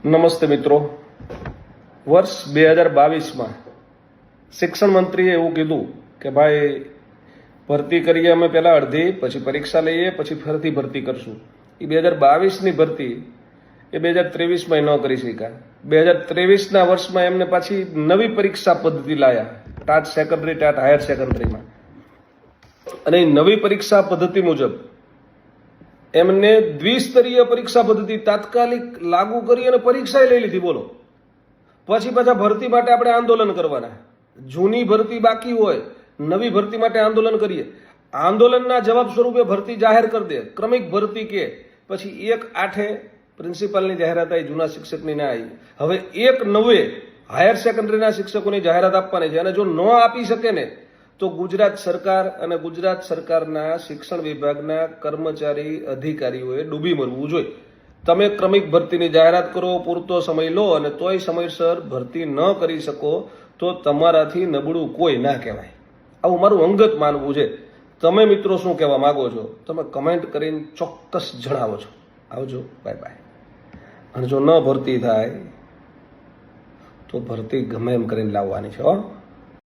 નમસ્તે મિત્રો. વર્ષ 2022માં શિક્ષણ મંત્રીએ એવું કીધું કે ભાઈ ભરતી કરીએ અમે પહેલાં અડધી, પછી પરીક્ષા લઈએ, પછી ફરીથી ભરતી કરશું. એ 2022ની ભરતી એ 2023માં ન કરી શક્યા. 2023ના વર્ષમાં એમને પાછી નવી પરીક્ષા પદ્ધતિ લાયા, ટાટ સેકન્ડરી, ટાટ હાયર સેકન્ડરીમાં. અને એ નવી પરીક્ષા પદ્ધતિ મુજબ એમને દ્વિસ્તરીય પરીક્ષા પદ્ધતિ તાત્કાલિક લાગુ કરી અને પરીક્ષા લઈ લીધી. બોલો, પછી પાછા ભરતી માટે આપણે આંદોલન કરવાના. જૂની ભરતી બાકી હોય, નવી ભરતી માટે આંદોલન કરીએ. આંદોલનના જવાબ સ્વરૂપે ભરતી જાહેર કરી દે, ક્રમિક ભરતી કે પછી 1/8 પ્રિન્સિપાલની જાહેરાત આવી, જૂના શિક્ષકની ના આવી. હવે 1/9 હાયર સેકન્ડરીના શિક્ષકોની જાહેરાત આપવાની છે. અને જો ન આપી શકે ને તો ગુજરાત સરકાર અને ગુજરાત સરકારના શિક્ષણ વિભાગના કર્મચારી અધિકારીઓએ ડૂબી મરવું જોઈએ. તમે ક્રમિક ભરતીની જાહેરાત કરો, પૂરતો સમય લો, અને તોય સમયસર ભરતી ન કરી શકો તો તમારાથી નબળું કોઈ ના કહેવાય. આવું મારું અંગત માનવું છે. તમે મિત્રો શું કહેવા માંગો છો? તમે કમેન્ટ કરીને ચોક્કસ જણાવો છો. આવજો, બાય બાય. અને જો ન ભરતી થાય તો ભરતી ગમે એમ કરીને લાવવાની છે હો.